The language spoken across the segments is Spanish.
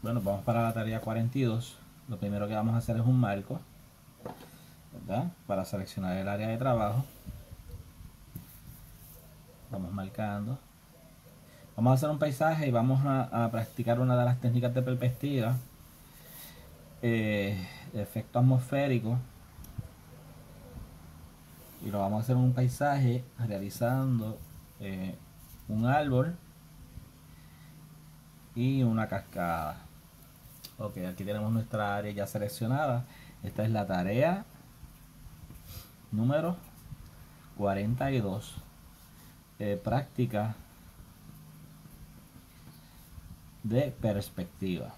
Bueno, vamos para la tarea 42. Lo primero que vamos a hacer es un marco, ¿verdad? Para seleccionar el área de trabajo. Vamos marcando. Vamos a hacer un paisaje y vamos a practicar una de las técnicas de perspectiva, efecto atmosférico. Y lo vamos a hacer en un paisaje realizando un árbol y una cascada. Ok, aquí tenemos nuestra área ya seleccionada. Esta es la tarea número 42. Práctica de perspectiva.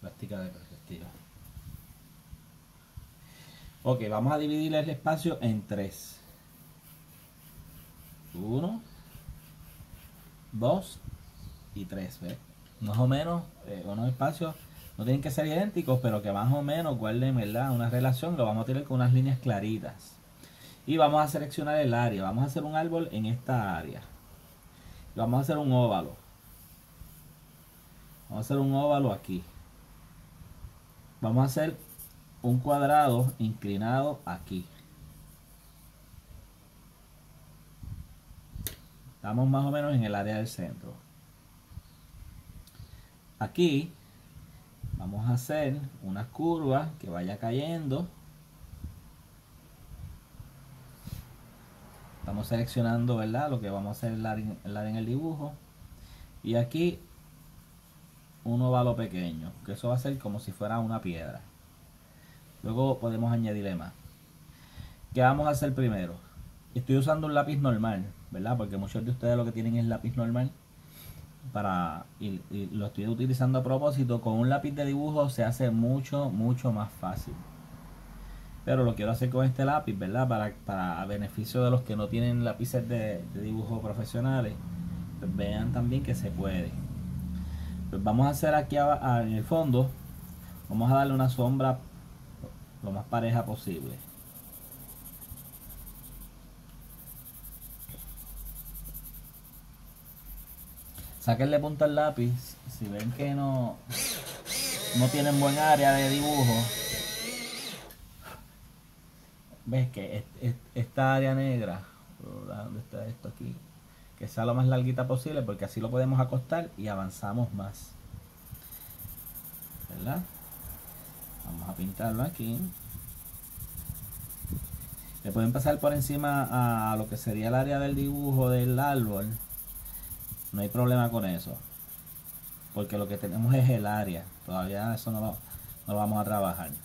Práctica de perspectiva. Ok, vamos a dividir el espacio en 3. 1, 2 y 3. ¿Ves? Más o menos unos espacios no tienen que ser idénticos, pero que más o menos guarden, ¿verdad?, una relación. Lo vamos a tener con unas líneas claritas. Y vamos a seleccionar el área. Vamos a hacer un árbol en esta área. Vamos a hacer un óvalo. Vamos a hacer un óvalo aquí. Vamos a hacer un cuadrado inclinado aquí. Estamos más o menos en el área del centro. Aquí vamos a hacer una curva que vaya cayendo. Estamos seleccionando, ¿verdad?, lo que vamos a hacer el área en el dibujo. Y aquí un óvalo pequeño, que eso va a ser como si fuera una piedra. Luego podemos añadirle más. ¿Qué vamos a hacer primero? Estoy usando un lápiz normal, ¿verdad? Porque muchos de ustedes lo que tienen es lápiz normal. Y lo estoy utilizando a propósito. Con un lápiz de dibujo se hace mucho más fácil. Pero lo quiero hacer con este lápiz, ¿verdad? Para beneficio de los que no tienen lápices de dibujo profesionales. Pues vean también que se puede. Pues vamos a hacer aquí en el fondo. Vamos a darle una sombra lo más pareja posible. Sáquenle punta al lápiz. Si ven que no tienen buen área de dibujo, ves que esta área negra, ¿dónde está esto aquí? Que sea lo más larguita posible, porque así lo podemos acostar y avanzamos más, ¿verdad? Vamos a pintarlo aquí. Le pueden pasar por encima a lo que sería el área del dibujo del árbol. No hay problema con eso, porque lo que tenemos es el área. Todavía eso no lo vamos a trabajar. Voy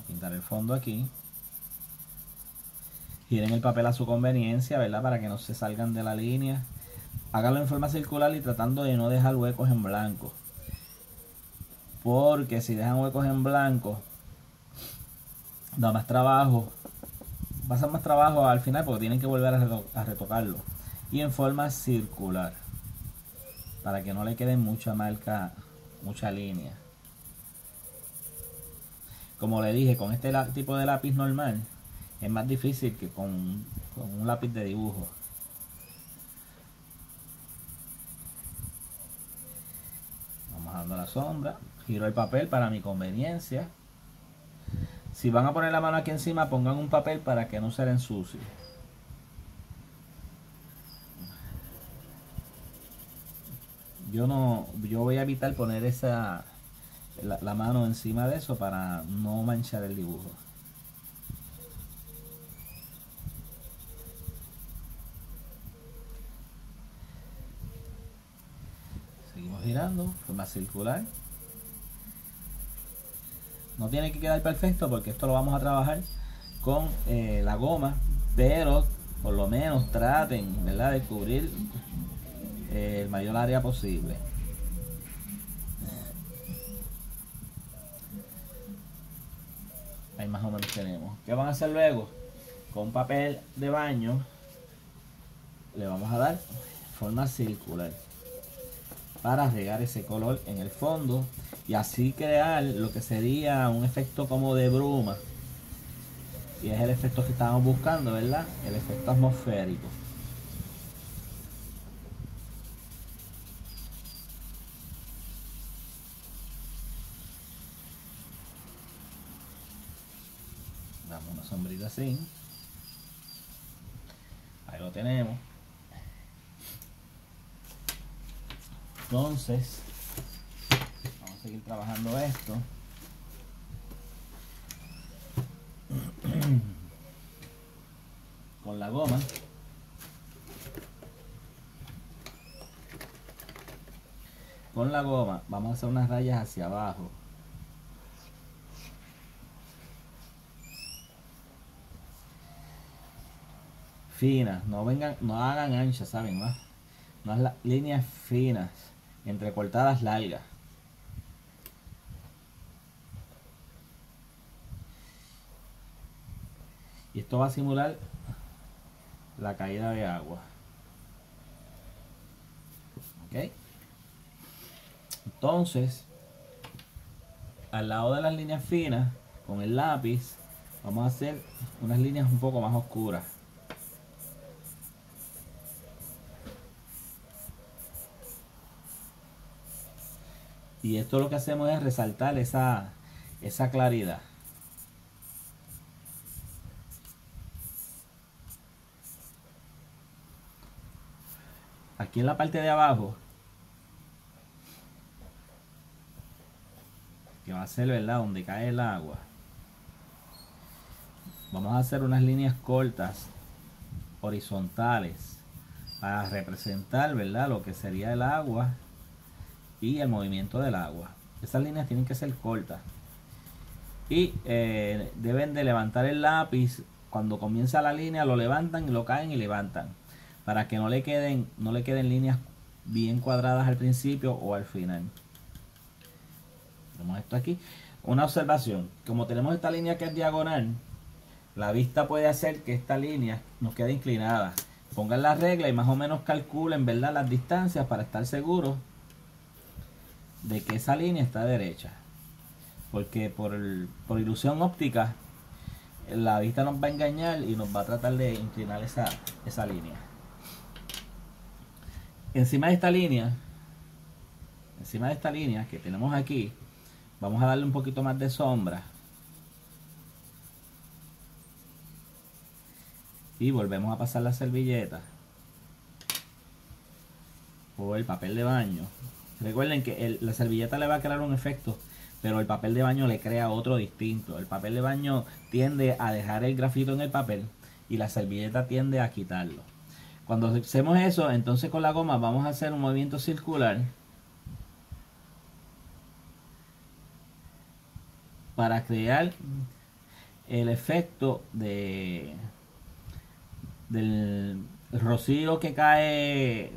a pintar el fondo aquí. Giren el papel a su conveniencia, ¿verdad?, para que no se salgan de la línea. Háganlo en forma circular y tratando de no dejar huecos en blanco, porque si dejan huecos en blanco da más trabajo, va a ser más trabajo al final, porque tienen que volver a retocarlo. Y en forma circular, para que no le quede mucha marca, mucha línea. Como le dije, con este tipo de lápiz normal es más difícil que con un lápiz de dibujo. Vamos dando la sombra. Giro el papel para mi conveniencia. Si van a poner la mano aquí encima, pongan un papel para que no se le ensucie. Yo voy a evitar poner la mano encima de eso para no manchar el dibujo. Seguimos girando, forma circular. No tiene que quedar perfecto, porque esto lo vamos a trabajar con la goma, pero por lo menos traten, ¿verdad?, de cubrir el mayor área posible. Ahí más o menos tenemos. ¿Qué van a hacer luego? Con papel de baño le vamos a dar forma circular para regar ese color en el fondo y así crear lo que sería un efecto como de bruma. Y es el efecto que estábamos buscando, ¿verdad? El efecto atmosférico. sombrita así. Ahí lo tenemos. Entonces vamos a seguir trabajando esto. Con la goma. Con la goma vamos a hacer unas rayas hacia abajo. Finas, no vengan, no hagan anchas, ¿saben? Unas líneas finas, entrecortadas largas. Y esto va a simular la caída de agua. ¿Ok? Entonces, al lado de las líneas finas, con el lápiz, vamos a hacer unas líneas un poco más oscuras. Y esto lo que hacemos es resaltar esa claridad. Aquí en la parte de abajo, que va a ser, ¿verdad?, donde cae el agua, vamos a hacer unas líneas cortas horizontales para representar, ¿verdad?, lo que sería el agua y el movimiento del agua. Esas líneas tienen que ser cortas y deben de levantar el lápiz. Cuando comienza la línea lo levantan y lo caen y levantan, para que no le queden líneas bien cuadradas al principio o al final. Tenemos esto aquí. Una observación: como tenemos esta línea que es diagonal, la vista puede hacer que esta línea nos quede inclinada. Pongan la regla y más o menos calculen, ¿verdad?, las distancias para estar seguros de que esa línea está derecha, porque por ilusión óptica la vista nos va a engañar y nos va a tratar de inclinar esa línea. Encima de esta línea que tenemos aquí, vamos a darle un poquito más de sombra y volvemos a pasar la servilleta o el papel de baño. Recuerden que la servilleta le va a crear un efecto, pero el papel de baño le crea otro distinto. El papel de baño tiende a dejar el grafito en el papel y la servilleta tiende a quitarlo. Cuando hacemos eso, entonces con la goma vamos a hacer un movimiento circular para crear el efecto del rocío que cae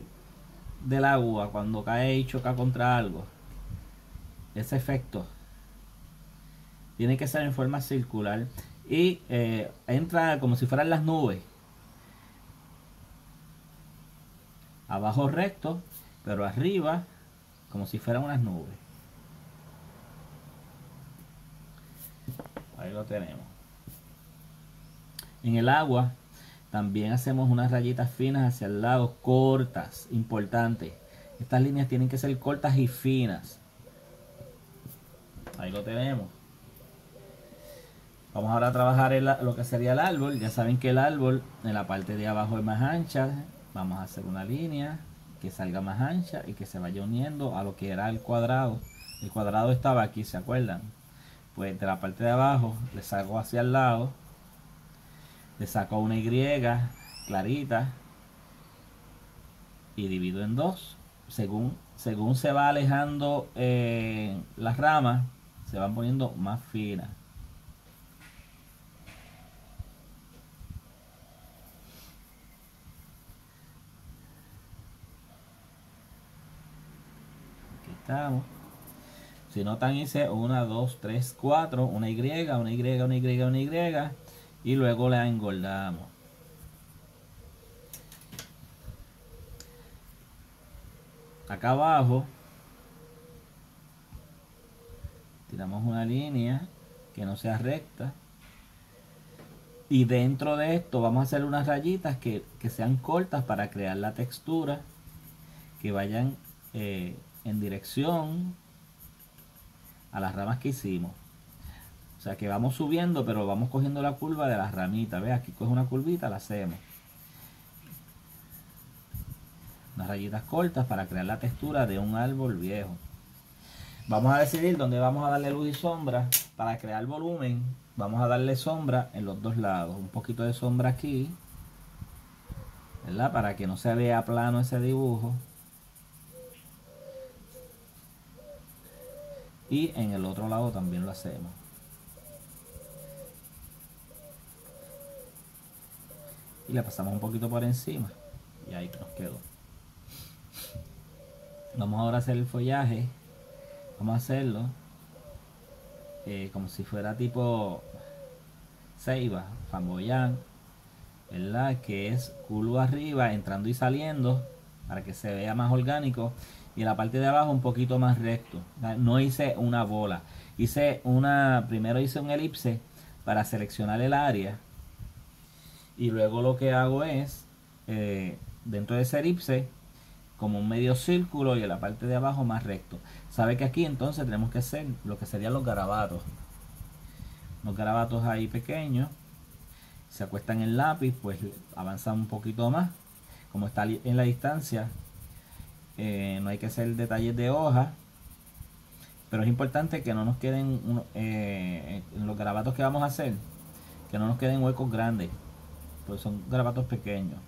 del agua cuando cae y choca contra algo. Ese efecto tiene que ser en forma circular y entra como si fueran las nubes, abajo recto, pero arriba como si fueran unas nubes. Ahí lo tenemos. En el agua también hacemos unas rayitas finas hacia el lado, cortas, importante. Estas líneas tienen que ser cortas y finas. Ahí lo tenemos. Vamos ahora a trabajar lo que sería el árbol. Ya saben que el árbol en la parte de abajo es más ancha. Vamos a hacer una línea que salga más ancha y que se vaya uniendo a lo que era el cuadrado. El cuadrado estaba aquí, ¿se acuerdan? Pues de la parte de abajo le saco hacia el lado, le saco una Y clarita y divido en dos. Según se va alejando las ramas, se van poniendo más finas. Aquí estamos. Si notan, hice 1, 2, 3, 4, una Y, una Y, una Y, una Y, y luego la engordamos. Acá abajo tiramos una línea que no sea recta, y dentro de esto vamos a hacer unas rayitas que sean cortas para crear la textura, que vayan en dirección a las ramas que hicimos. sea que vamos subiendo, pero vamos cogiendo la curva de las ramitas. ¿Ves? Aquí coge una curvita, la hacemos. Unas rayitas cortas para crear la textura de un árbol viejo. Vamos a decidir dónde vamos a darle luz y sombra. Para crear volumen, vamos a darle sombra en los dos lados. Un poquito de sombra aquí, ¿verdad? Para que no se vea plano ese dibujo. Y en el otro lado también lo hacemos. Y le pasamos un poquito por encima. Y ahí nos quedó. Vamos ahora a hacer el follaje. Vamos a hacerlo como si fuera tipo ceiba, flamboyán, ¿verdad? Que es curvo arriba, entrando y saliendo, para que se vea más orgánico. Y en la parte de abajo un poquito más recto. No hice una bola. Primero hice un elipse para seleccionar el área. Y luego lo que hago es, dentro de ese elipse, como un medio círculo y en la parte de abajo más recto. Sabe que aquí entonces tenemos que hacer lo que serían los garabatos. Los garabatos ahí pequeños. Se acuestan en el lápiz, pues avanzan un poquito más. Como está en la distancia, no hay que hacer detalles de hoja. Pero es importante que no nos queden, en los garabatos que vamos a hacer, que no nos queden huecos grandes. Pues son garabatos pequeños.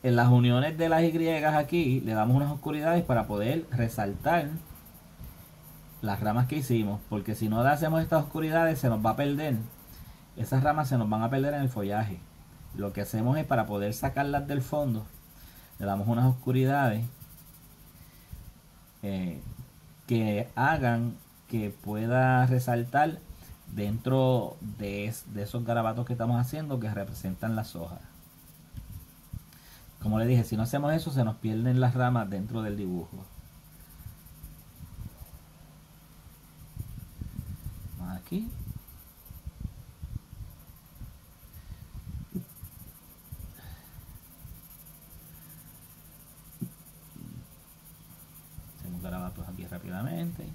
En las uniones de las Y aquí le damos unas oscuridades para poder resaltar las ramas que hicimos, porque si no le hacemos estas oscuridades se nos va a perder, esas ramas se nos van a perder en el follaje. Lo que hacemos es, para poder sacarlas del fondo, le damos unas oscuridades que hagan que pueda resaltar dentro de esos garabatos que estamos haciendo, que representan las hojas. Como le dije, si no hacemos eso se nos pierden las ramas dentro del dibujo. Vamos aquí. Hacemos garabatos aquí rápidamente.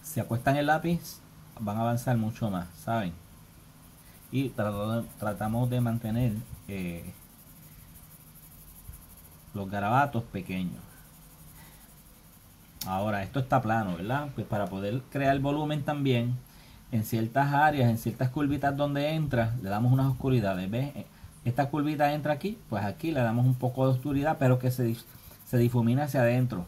Si acuestan el lápiz, van a avanzar mucho más, ¿saben? Y tratamos de mantener los garabatos pequeños. Ahora, esto está plano, ¿verdad? Pues para poder crear volumen también, en ciertas áreas, en ciertas curvitas donde entra, le damos unas oscuridades. ¿Ves? Esta curvita entra aquí, pues aquí le damos un poco de oscuridad, pero que se difumina hacia adentro.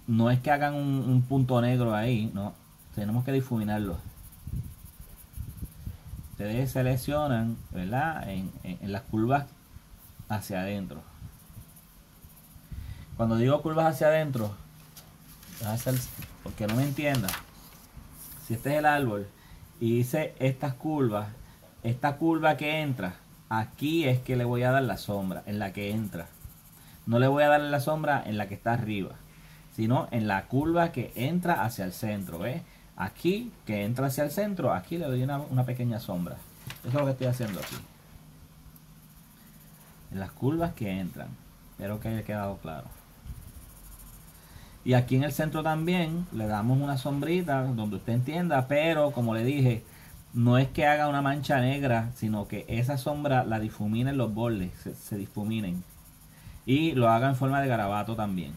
No es que hagan un punto negro ahí, no. Tenemos que difuminarlo. Ustedes seleccionan, ¿verdad? En las curvas hacia adentro. Cuando digo curvas hacia adentro, porque no me entienda, si este es el árbol y hice estas curvas, esta curva que entra, aquí es que le voy a dar la sombra, en la que entra. No le voy a dar la sombra en la que está arriba, sino en la curva que entra hacia el centro. ¿Ves? Aquí, que entra hacia el centro, aquí le doy una pequeña sombra. Eso es lo que estoy haciendo aquí. En las curvas que entran. Espero que haya quedado claro. Y aquí en el centro también le damos una sombrita donde usted entienda, pero como le dije, no es que haga una mancha negra, sino que esa sombra la difuminen los bordes, se difuminen. Y lo haga en forma de garabato también.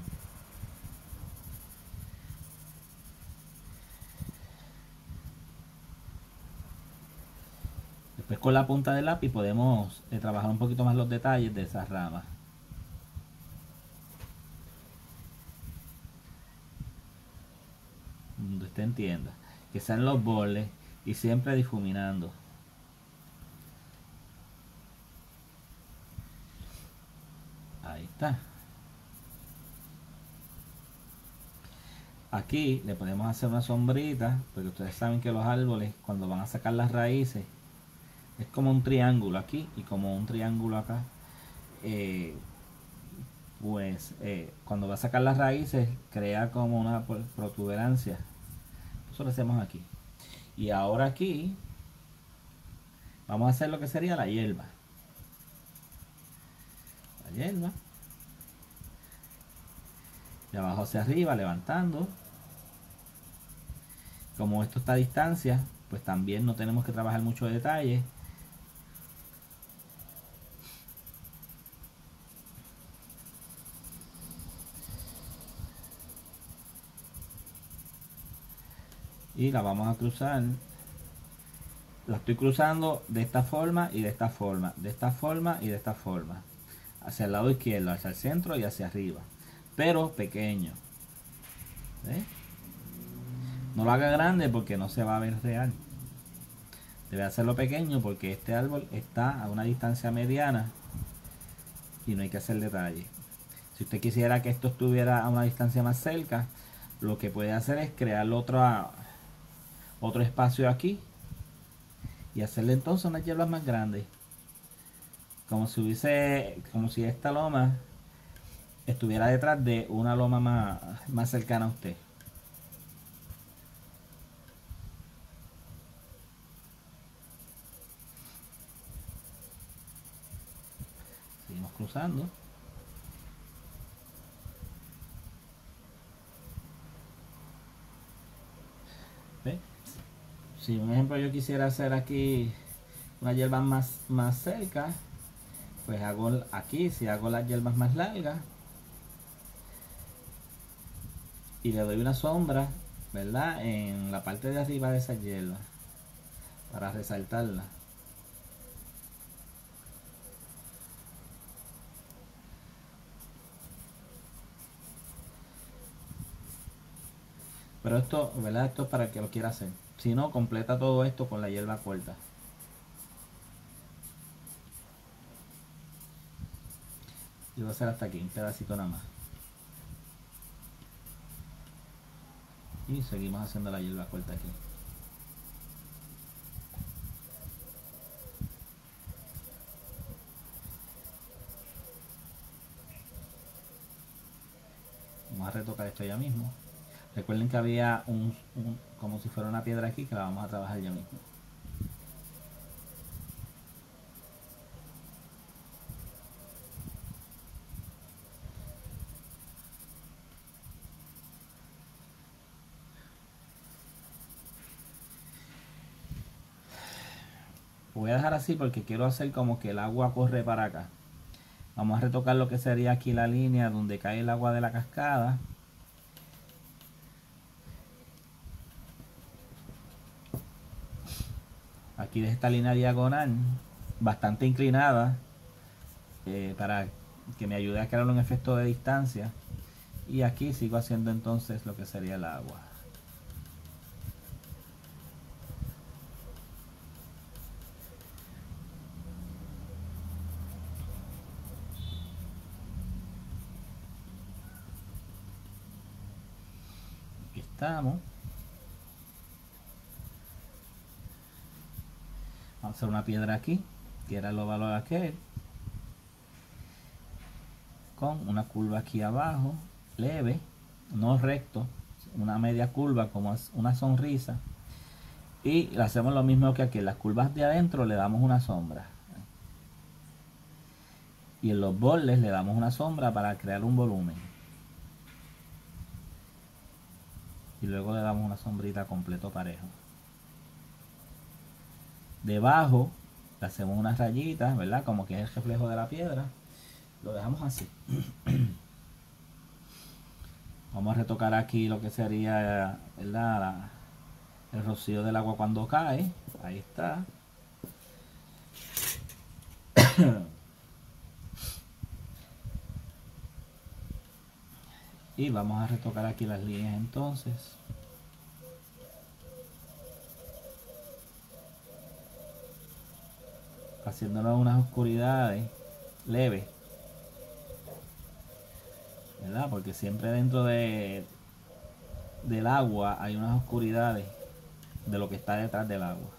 Después con la punta del lápiz podemos trabajar un poquito más los detalles de esas ramas. Donde usted entienda. Que sean los bordes y siempre difuminando. Ahí está. Aquí le podemos hacer una sombrita, porque ustedes saben que los árboles, cuando van a sacar las raíces, es como un triángulo aquí y como un triángulo acá. Cuando va a sacar las raíces, crea como una protuberancia. Eso lo hacemos aquí. Y ahora aquí vamos a hacer lo que sería la hierba. La hierba. De abajo hacia arriba, levantando. Como esto está a distancia, pues también no tenemos que trabajar mucho detalle. Y la vamos a cruzar. La estoy cruzando de esta forma y de esta forma, de esta forma y de esta forma, hacia el lado izquierdo, hacia el centro y hacia arriba, pero pequeño. ¿Ves? No lo haga grande porque no se va a ver real. Debe hacerlo pequeño porque este árbol está a una distancia mediana y no hay que hacer detalle. Si usted quisiera que esto estuviera a una distancia más cerca, lo que puede hacer es crear otro espacio aquí y hacerle entonces unas hierbas más grandes, como si esta loma estuviera detrás de una loma más cercana a usted. Seguimos cruzando. ¿Ve? Si un ejemplo yo quisiera hacer aquí una hierba más cerca, pues hago aquí, si hago las hierbas más largas y le doy una sombra, ¿verdad? En la parte de arriba de esa hierba para resaltarla. Pero esto, ¿verdad? Esto es para el que lo quiera hacer. Si no, completa todo esto con la hierba corta. Yo voy a hacer hasta aquí, un pedacito nada más. Y seguimos haciendo la hierba corta aquí. Vamos a retocar esto ya mismo. Recuerden que había como si fuera una piedra aquí que la vamos a trabajar ya mismo. Voy a dejar así porque quiero hacer como que el agua corre para acá. Vamos a retocar lo que sería aquí la línea donde cae el agua de la cascada. Aquí de esta línea diagonal, bastante inclinada, para que me ayude a crear un efecto de distancia. Y aquí sigo haciendo entonces lo que sería el agua. Aquí estamos. Vamos a hacer una piedra aquí, que era el óvalo aquel, con una curva aquí abajo, leve, no recto, una media curva como es una sonrisa. Y le hacemos lo mismo que aquí, en las curvas de adentro le damos una sombra. Y en los bordes le damos una sombra para crear un volumen. Y luego le damos una sombrita completo parejo. Debajo le hacemos unas rayitas, ¿verdad? Como que es el reflejo de la piedra. Lo dejamos así. Vamos a retocar aquí lo que sería, ¿verdad? El rocío del agua cuando cae. Ahí está. Y vamos a retocar aquí las líneas entonces. Haciéndonos unas oscuridades leves, ¿verdad? Porque siempre dentro del agua hay unas oscuridades de lo que está detrás del agua.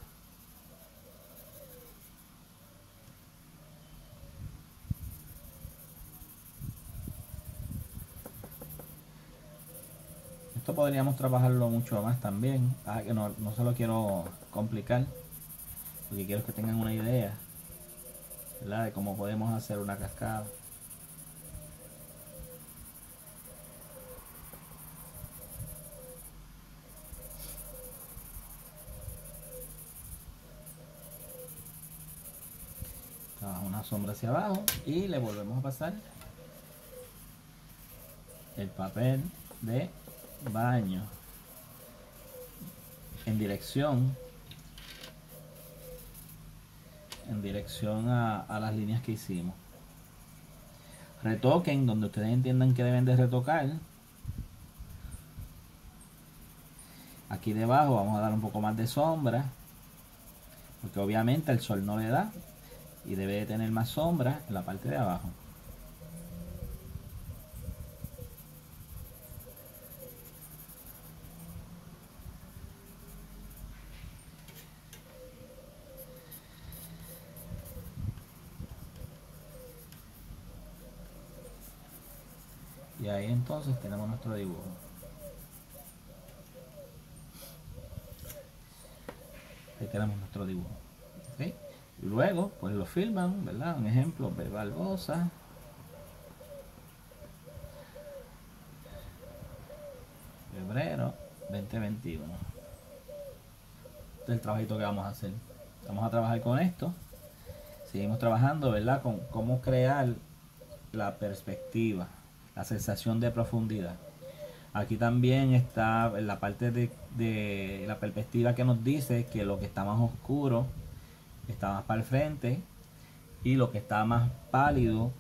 Esto podríamos trabajarlo mucho más también, que no se lo quiero complicar, porque quiero que tengan una idea, ¿verdad? De cómo podemos hacer una cascada. la sombra hacia abajo y le volvemos a pasar el papel de baño en dirección a las líneas que hicimos. Retoquen donde ustedes entiendan que deben de retocar. Aquí debajo vamos a dar un poco más de sombra, porque obviamente el sol no le da y debe de tener más sombra en la parte de abajo. Y ahí entonces tenemos nuestro dibujo. Ahí tenemos nuestro dibujo. ¿Okay? Y luego pues lo filman, ¿verdad? Un ejemplo, B. Barbosa. Febrero 2021. Este es el trabajito que vamos a hacer. Vamos a trabajar con esto. Seguimos trabajando, ¿verdad? Con cómo crear la perspectiva, la sensación de profundidad. Aquí también está la parte de la perspectiva que nos dice que lo que está más oscuro está más para el frente y lo que está más pálido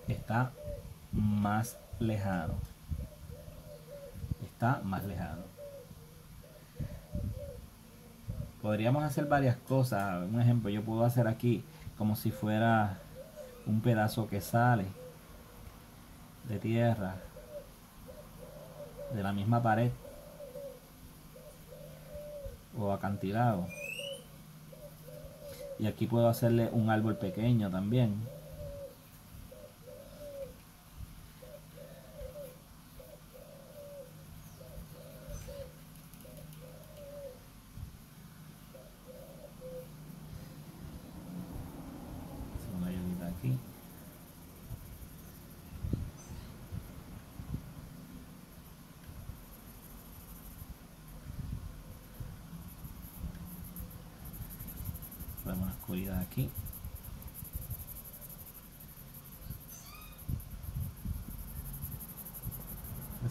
está más lejano. Está más lejano. Podríamos hacer varias cosas. Un ejemplo, yo puedo hacer aquí como si fuera un pedazo que sale de tierra de la misma pared o acantilado, y aquí puedo hacerle un árbol pequeño también. Una ayudita aquí. Vemos una oscuridad aquí.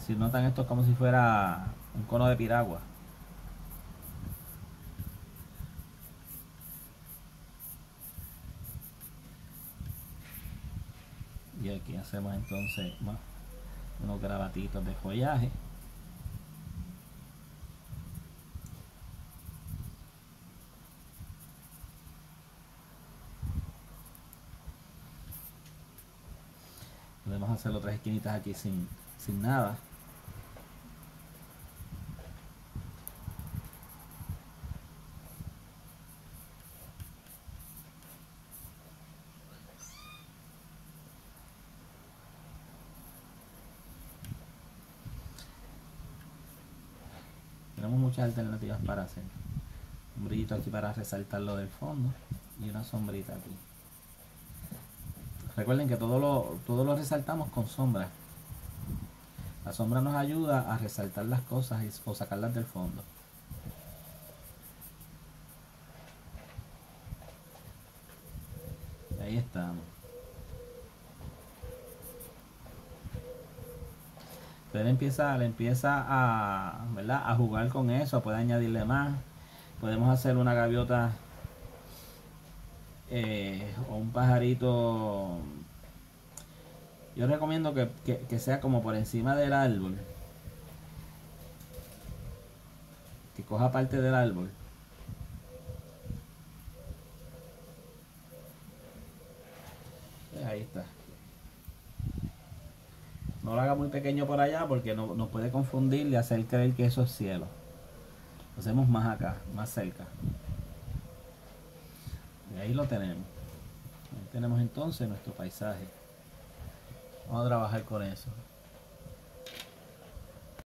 Si notan, esto es como si fuera un cono de piragua. Y aquí hacemos entonces unos gravatitos de follaje. Podemos hacer otras esquinitas aquí sin nada. Tenemos muchas alternativas para hacer. Un brillito aquí para resaltar lo del fondo y una sombrita aquí. Recuerden que todo lo resaltamos con sombra. La sombra nos ayuda a resaltar las cosas o sacarlas del fondo. Ahí estamos. Usted le empieza a, ¿verdad?, a jugar con eso, puede añadirle más. Podemos hacer una gaviota o un pajarito. Yo recomiendo que sea como por encima del árbol, que coja parte del árbol. Ahí está. No lo haga muy pequeño por allá porque nos puede confundir y hacer creer que eso es cielo. Lo hacemos más acá, más cerca. Y ahí lo tenemos. Ahí tenemos entonces nuestro paisaje. Vamos a trabajar con eso.